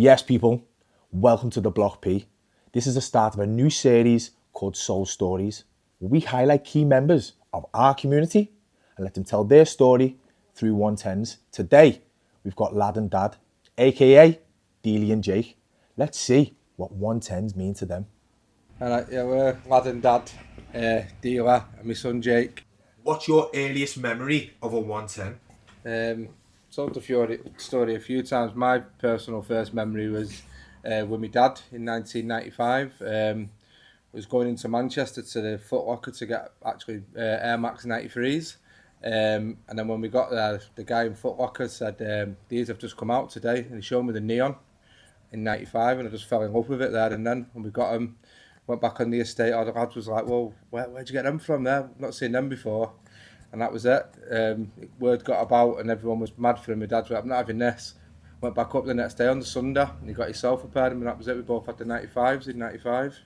Yes, people, welcome to the Block P. This is the start of a new series called Soul Stories, where we highlight key members of our community and let them tell their story through 110s. Today, we've got Lad and Dad, AKA Deeley and Jake. Let's see what 110s mean to them. Alright, yeah, we're Lad and Dad, Dealer, and my son Jake. What's your earliest memory of a 110? Told the story a few times. My personal first memory was with my dad in 1995. Was going into Manchester to the Foot Locker to get actually Air Max 93s. And then when we got there, the guy in Foot Locker said, these have just come out today. And he showed me the neon in 95, and I just fell in love with it there and then. When we got them, went back on the estate, all the lads was like, well, where'd you get them from there? I've not seen them before. And that was it. Word got about and everyone was mad for him. My dad went, I'm not having this. Went back up the next day on the Sunday and he got himself a pair of them, and that was it. We both had the 95s in 95.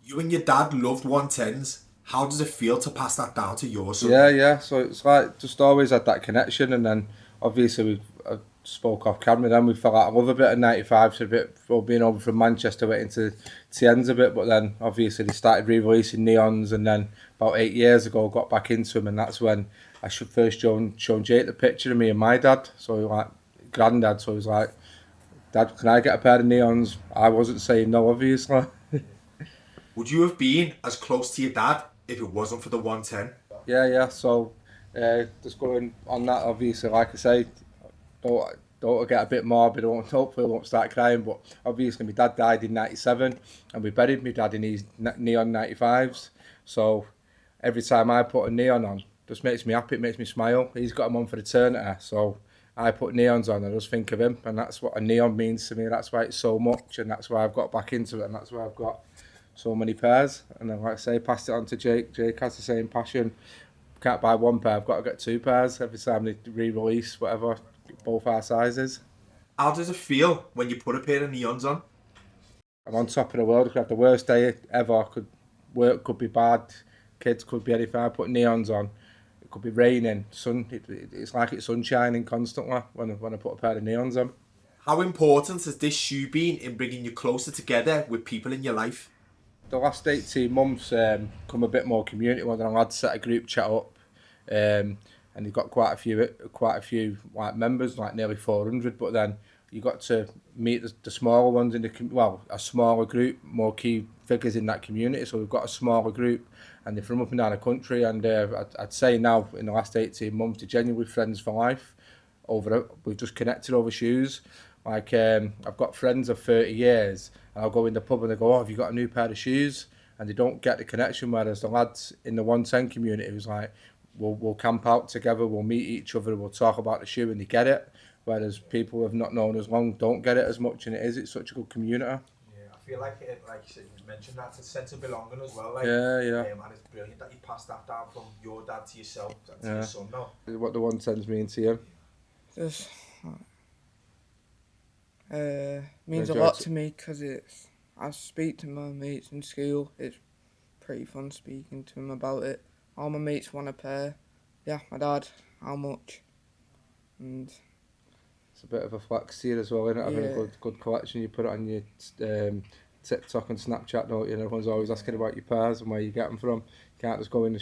You and your dad loved 110s. How does it feel to pass that down to your son? Yeah. So it's like just always had that connection, and then obviously I spoke off camera. Then we fell out of love a bit of 95s, a bit for being over from Manchester, went into TNs a bit. But then obviously they started re-releasing neons, and then about 8 years ago got back into them, and that's when I should first shown Jake the picture of me and my dad. So like granddad, so he was like, Dad, can I get a pair of neons? I wasn't saying no, obviously. Would you have been as close to your dad if it wasn't for the 110? Yeah. So just going on that, obviously, like I say, don't get a bit morbid. Hopefully, I won't start crying. But obviously, my dad died in '97, and we buried my dad in his neon 95s. So every time I put a neon on, just makes me happy. It makes me smile. He's got them on for eternity. So I put neons on, and I just think of him, and that's what a neon means to me. That's why it's so much, and that's why I've got back into it, and that's why I've got so many pairs. And then, like I say, passed it on to Jake. Jake has the same passion. Can't buy one pair, I've got to get two pairs every time they re-release whatever, both our sizes. How does it feel when you put a pair of neons on? I'm on top of the world. I could have the worst day ever. Work could be bad, kids could be anything. I put neons on, it could be raining, it's like it's sunshining constantly when I put a pair of neons on. How important has this shoe been in bringing you closer together with people in your life? The last 18 months come a bit more community. When the lads set a group chat up, and you've got quite a few like members, like nearly 400. But then you got to meet the smaller ones in a smaller group, more key figures in that community. So we've got a smaller group, and they're from up and down the country. And I'd say now in the last 18 months, they're genuinely friends for life. We've just connected over shoes. Like I've got friends of 30 years, and I'll go in the pub and they go, "Oh, have you got a new pair of shoes?" And they don't get the connection. Whereas the lads in the 110 community was like, we'll camp out together, we'll meet each other, we'll talk about the shoe, and they get it. Whereas people who have not known as long don't get it as much, and it's such a good community. Yeah, I feel like it, like you said, you mentioned that, it's a sense of belonging as well. Like, Yeah. And it's brilliant that you passed that down from your dad to yourself and to your son now. What the 110s mean to you? Just means a lot to me because I speak to my mates in school. It's pretty fun speaking to them about it. All my mates want a pair. Yeah, my dad, how much? And it's a bit of a flex here as well, isn't it? Having a good collection. You put it on your TikTok and Snapchat, don't you? And everyone's always asking about your pairs and where you get them from. You can't just go in the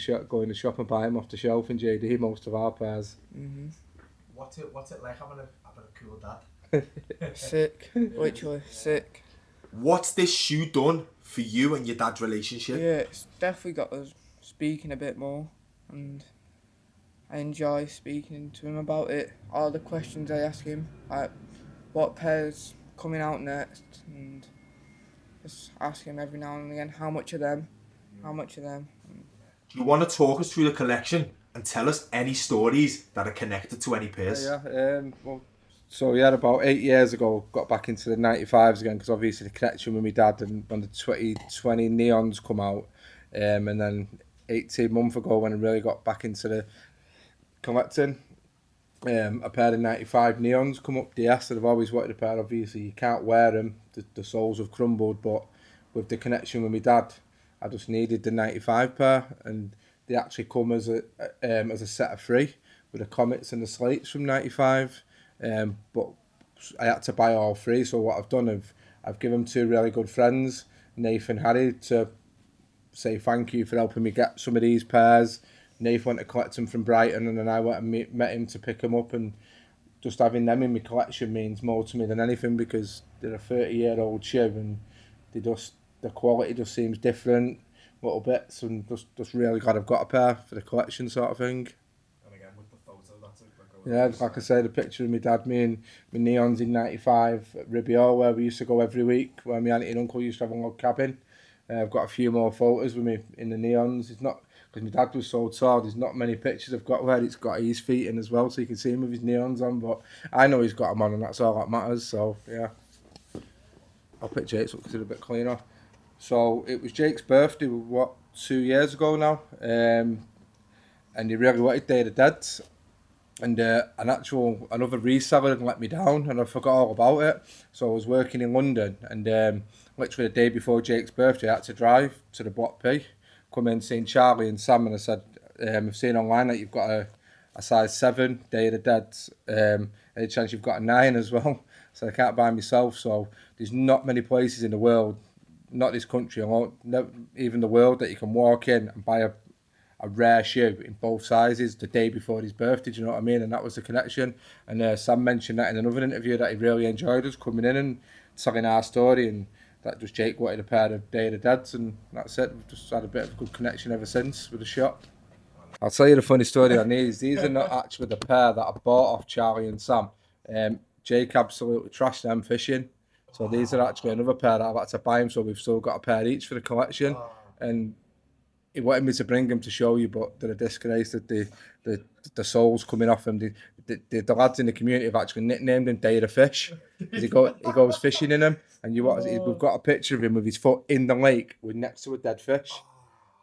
shop and buy them off the shelf in JD. Most of our pairs. Mm-hmm. What's it like having a cool dad? Sick, literally sick. What's this shoe done for you and your dad's relationship? Yeah, it's definitely got us speaking a bit more, and I enjoy speaking to him about it. All the questions I ask him, like what pair's coming out next, and just ask him every now and again how much of them. Do you want to talk us through the collection and tell us any stories that are connected to any pairs? So about 8 years ago, got back into the 95s again, because obviously the connection with my dad, and when the 2020 neons come out, and then 18 months ago when I really got back into the collecting, a pair of 95 neons come up the ass that I've always wanted a pair. Obviously you can't wear them, the soles have crumbled, but with the connection with my dad, I just needed the 95 pair, and they actually come as a set of three with the Comets and the Slates from 95. But I had to buy all three. So what I've done, I've given them to really good friends, Nathan and Harry, to say thank you for helping me get some of these pairs. Nathan went to collect them from Brighton, and then I went and met him to pick them up, and just having them in my collection means more to me than anything, because they're a 30-year-old shoe, and the quality just seems different, little bits, and just really glad I've got a pair for the collection sort of thing. And again, with the photo, that's Like I say, the picture of my dad, me and my neons in '95 at Ribio, where we used to go every week, where my auntie and uncle used to have a log cabin. I've got a few more photos with me in the neons. It's not, because my dad was so tall, there's not many pictures I've got where it's got his feet in as well, so you can see him with his neons on, but I know he's got them on, and that's all that matters. So yeah, I'll pick Jake's up because it's a bit cleaner. So it was Jake's birthday, 2 years ago now, and he really wanted Day of the Dead, and another reseller had let me down, and I forgot all about it. So I was working in London, and literally the day before Jake's birthday, I had to drive to the Block P, come in, seen Charlie and Sam, and I said, I've seen online that you've got a size 7 Day of the Dead, any chance you've got a 9 as well? So I can't buy myself. So there's not many places in the world, not this country alone, even the world, that you can walk in and buy a rare shoe in both sizes the day before his birthday, do you know what I mean? And that was the connection. And Sam mentioned that in another interview, that he really enjoyed us coming in and telling our story, and that just Jake wanted a pair of Day of the Deads, and that's it. We've just had a bit of a good connection ever since with the shop. I'll tell you the funny story on these. These are not actually the pair that I bought off Charlie and Sam. Jake absolutely trashed them fishing. So these are actually another pair that I've had to buy him, so we've still got a pair each for the collection. And he wanted me to bring them to show you, but they're a disgrace that the soles coming off them. The lads in the community have actually nicknamed him Day of the Fish. He goes fishing in them, and we've got a picture of him with his foot in the lake with next to a dead fish.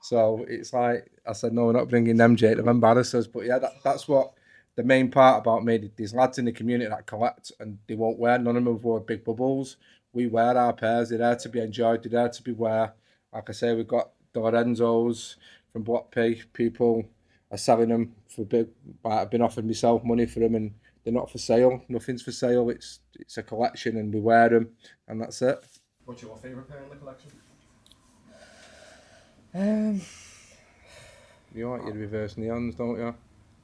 So it's like, I said, no, we're not bringing them, Jake. They'll embarrass us. But yeah, that's what the main part about me. These lads in the community that collect, and they won't wear. None of them have worn big bubbles. We wear our pairs. They're there to be enjoyed. They're there to be wear. Like I say, we've got the Lorenzos from Block P. People are selling them for big. I've been offered myself money for them, and they're not for sale. Nothing's for sale. It's a collection, and we wear them, and that's it. What's your favourite pair in the collection? You like your reverse neons, don't you?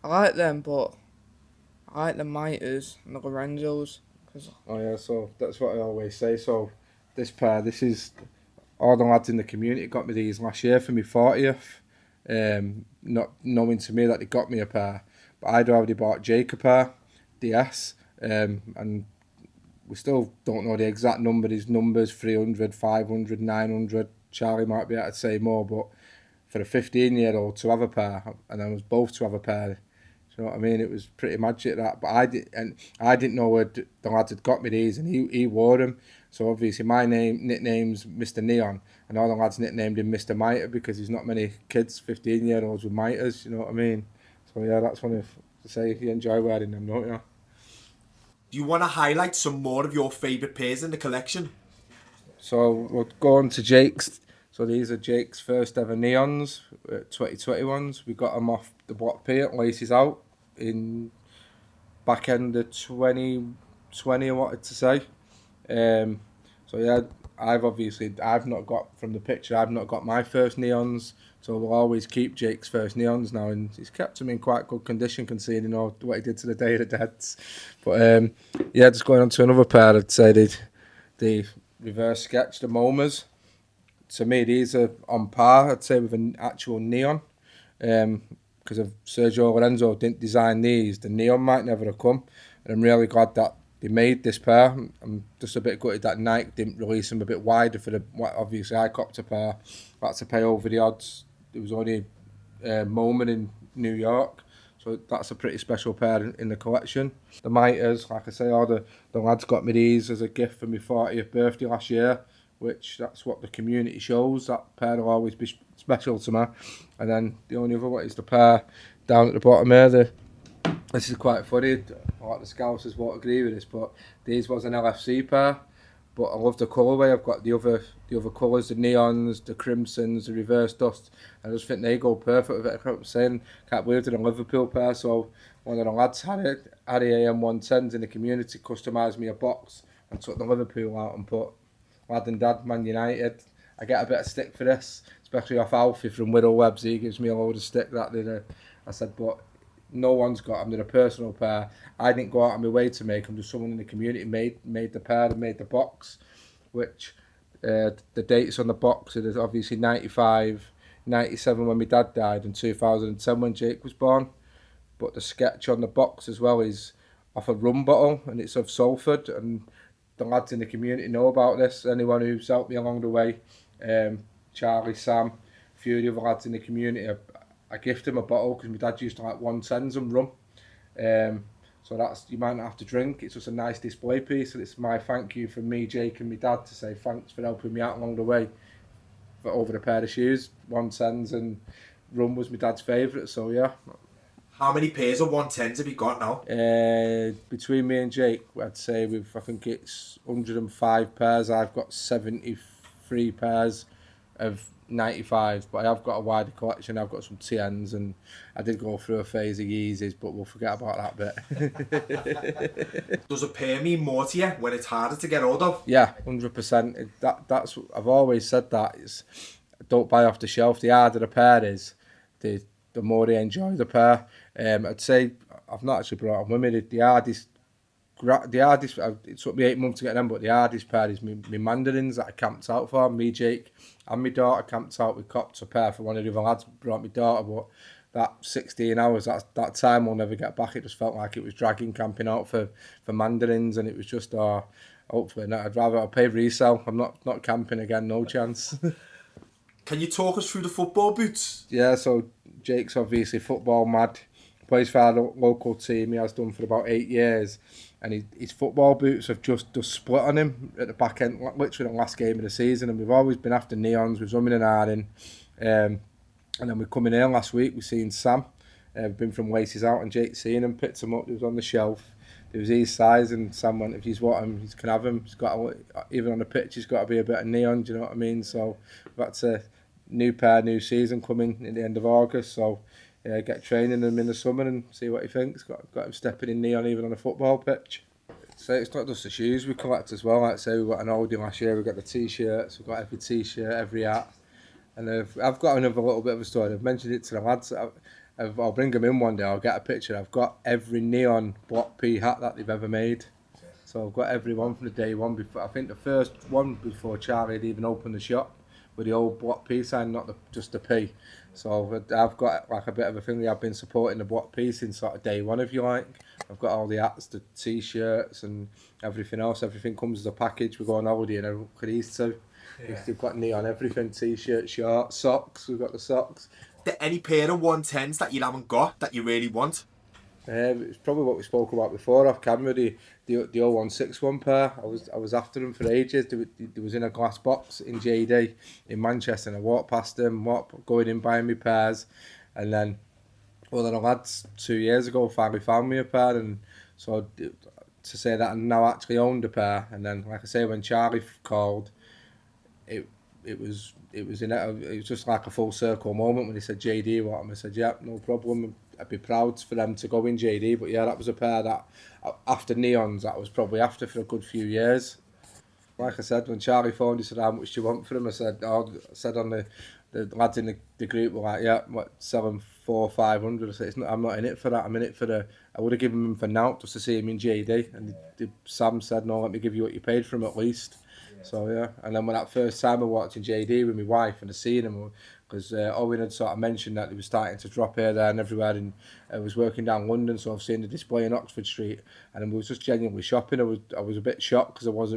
I like them, but I like the miters and the Lorenzos. Oh yeah, so that's what I always say. So this pair, this is all the lads in the community got me these last year for my 40th. Not knowing to me that they got me a pair, but I'd already bought Jake a pair, DS, and we still don't know the exact number. His numbers 300, 500, 900. Charlie might be able to say more, but for a 15-year-old to have a pair, and then was both to have a pair, you know what I mean? It was pretty magic, that. But I didn't know where the lads had got me these, and he wore them. So obviously my nickname's Mr. Neon, and all the lads nicknamed him Mr. Mitre, because there's not many kids, 15-year-olds with mitres, you know what I mean? So yeah, that's one of to say you enjoy wearing them, don't you? Do you want to highlight some more of your favourite pairs in the collection? So we'll go on to Jake's. So these are Jake's first ever neons, 2021s. We got them off the Block P at Laces Out in back end of 2020, I wanted to say. So yeah, I've not got, from the picture, I've not got my first neons. So we'll always keep Jake's first neons now, and he's kept them in quite good condition considering what he did to the Day of the Deads. But yeah, just going on to another pair, I'd say the reverse sketch, the MoMAs. To me, these are on par, I'd say, with an actual neon. Because if Sergio Lorenzo didn't design these, the neon might never have come. And I'm really glad that they made this pair. I'm just a bit gutted that Nike didn't release them a bit wider for the. Obviously, I copped a pair. I had to pay over the odds. There was only a moment in New York. So that's a pretty special pair in the collection. The miters, like I say, all the lads got me these as a gift for my 40th birthday last year, which that's what the community shows. That pair will always be special to me. And then the only other one is the pair down at the bottom here. This is quite funny. A lot of the Scousers won't agree with this, but these was an LFC pair. But I love the colourway. I've got the other colours, the neons, the crimsons, the reverse dust. I just think they go perfect with it. I'm saying, can't believe they're a Liverpool pair. So one of the lads had AM 110s in the community, customised me a box and took the Liverpool out and put Lad and Dad Man United. I get a bit of stick for this, especially off Alfie from Widow Webbs. He gives me a load of stick that day. I said, but no one's got them. They're a personal pair. I didn't go out of my way to make them. Just someone in the community made the pair and made the box, which the dates on the box is obviously 95, 97 when my dad died, and 2010 when Jake was born. But the sketch on the box as well is off a rum bottle, and it's of Salford, and the lads in the community know about this. Anyone who's helped me along the way, Charlie, Sam, a few of the other lads in the community, I gift them a bottle because my dad used to like 110s and rum. So that's, you might not have to drink, it's just a nice display piece, and it's my thank you from me, Jake and my dad to say thanks for helping me out along the way for over a pair of shoes. 110s and rum was my dad's favourite, so yeah. How many pairs of 110s have you got now? Between me and Jake, I'd say I think it's 105 pairs. I've got 73 pairs of 95s, but I have got a wider collection. I've got some TNs, and I did go through a phase of Yeezys, but we'll forget about that bit. Does a pair mean more to you when it's harder to get hold of? Yeah, 100%. That's I've always said that. Don't buy off the shelf. The harder the pair is, the more they enjoy the pair. I'd say I've not actually brought them with me. The hardest. It took me 8 months to get them, but the hardest pair is my mandarins that I camped out for. Me, Jake, and my daughter camped out. We copped a pair for one of the other lads. Brought my daughter, but that 16 hours, that time we'll never get back. It just felt like it was dragging camping out for mandarins, and it was just hopefully not. I'd pay resale. I'm not camping again, no chance. Can you talk us through the football boots? Yeah, so Jake's obviously football mad. Plays for our local team. He has done for about 8 years, and his football boots have just split on him at the back end, literally the last game of the season. And we've always been after neons. We've zooming and harding, and then we come in here last week. We seen Sam. We've been from Laces out, and Jake seen him, picked him up. He was on the shelf. It was his size, and Sam went, if he's want him, he can have him. He's got even on the pitch, he's got to be a bit of neon. Do you know what I mean? So that's a new pair, new season coming at the end of August. So. Get training him in the summer and see what he thinks. Got him stepping in neon even on a football pitch. So it's not just the shoes we collect as well. Like say we got an oldie last year, we got the t-shirts, we've got every t-shirt, every hat. And I've got another little bit of a story. I've mentioned it to the lads. I'll bring them in one day, I'll get a picture. I've got every neon block P hat that they've ever made. So I've got every one from the day one. Before, I think the first one before Charlie had even opened the shop with the old block P sign, not just the P. So I've got like a bit of a thing. I've been supporting the block P since sort of day one, if you like. I've got all the hats, the t-shirts, and everything else. Everything comes as a package. We go on holiday and I look at these two. Yeah. We've got neon everything: t-shirt, shorts, socks. We've got the socks. Any pair of 110s that you haven't got that you really want? It's probably what we spoke about before off camera. The 0161 pair. I was after them for ages. They was in a glass box in JD in Manchester, and I walked past them, going in buying me pairs, and then one of the lads 2 years ago finally found me a pair, and so to say that I now actually owned a pair. And then, like I say, when Charlie called, it was just like a full circle moment when he said JD want them. I said, yeah, no problem. I'd be proud for them to go in JD. But yeah, that was a pair that after neons, that was probably after for a good few years. Like I said, when Charlie phoned, he said, how much do you want for them? I said on the lads in the group were like, yeah, sell them 400 or 500. I said, I'm not in it for that. I'm in it for I would have given him for now just to see him in JD. And Sam said, no, let me give you what you paid for him at least. So yeah, and then when that first time I walked in JD with my wife and I seen him, because Owen had sort of mentioned that he was starting to drop here, there and everywhere, and I was working down London, so I've seen the display in Oxford Street, and I was just genuinely shopping. I was a bit shocked because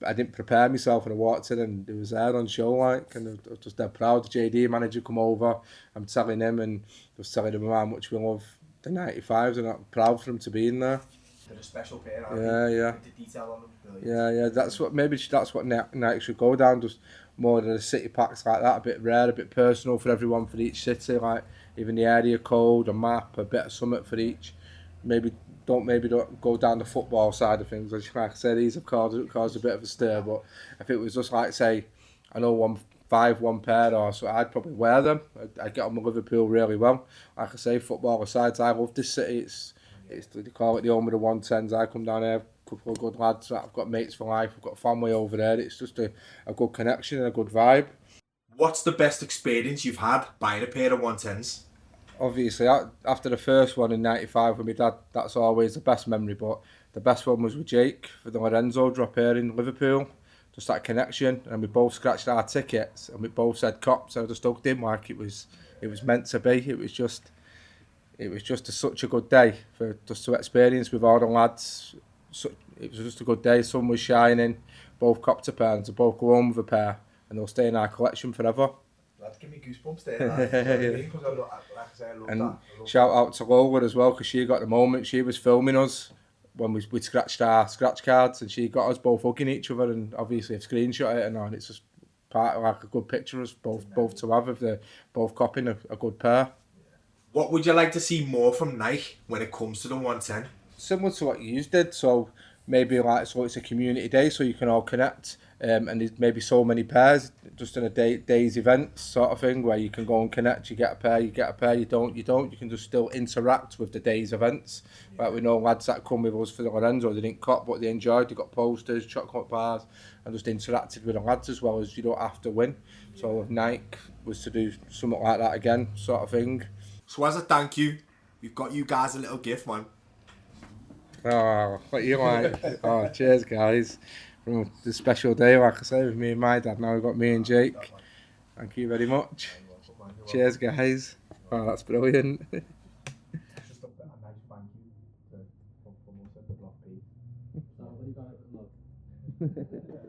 I didn't prepare myself, and I walked in and it was there on show, like, and I was just dead proud. The JD manager come over, I'm telling him, and I was telling him how much we love the 95s, and I'm proud for him to be in there. They're a special pair, yeah. With the detail on them. Brilliant. Yeah. That's what Nike should go down. Just more than the city packs like that, a bit rare, a bit personal for everyone for each city. Like even the area code, a map, a bit of something for each. Maybe don't go down the football side of things. Like I say, these have caused a bit of a stir. But if it was just like say, I know one 5 one pair or so, I'd probably wear them. I'd get on with Liverpool really well. Like I say, football aside, I love this city. It's they call it the home of the 110s. I come down here, a couple of good lads. I've got mates for life. I've got family over there. It's just a good connection and a good vibe. What's the best experience you've had buying a pair of 110s? Obviously, after the first one in '95 with my dad, that's always the best memory. But the best one was with Jake for the Lorenzo drop here in Liverpool. Just that connection, and we both scratched our tickets, and we both said cops. I just hugged him like it was meant to be. It was just such a good day for just to experience with all the lads. It was just a good day. Sun was shining. Both copped a pair, and to both go home with a pair, and they'll stay in our collection forever. That give me goosebumps there. And shout out to Lola as well, because she got the moment. She was filming us when we scratched our scratch cards, and she got us both hugging each other, and obviously I've screenshot it, and it's just part of like a good picture of us both to have if they're both copying a good pair. What would you like to see more from Nike when it comes to the 110? Similar to what you did, so maybe like it's a community day, so you can all connect, and there's maybe so many pairs just in a day's event sort of thing where you can go and connect. You get a pair, you don't. You can just still interact with the day's events. Like we know lads that come with us for the Lorenzo, they didn't cop, but they enjoyed. They got posters, chocolate bars, and just interacted with the lads as well as you don't have to win. So if Nike was to do something like that again, sort of thing. So as a thank you, we've got you guys a little gift, man. Oh, what you like? Oh, cheers, guys. From the special day, like I say, with me and my dad. Now we've got me and Jake. Thank you very much. Cheers, guys. Oh, that's brilliant. Just a nice thank you from us at the Block P. What do you got? Look.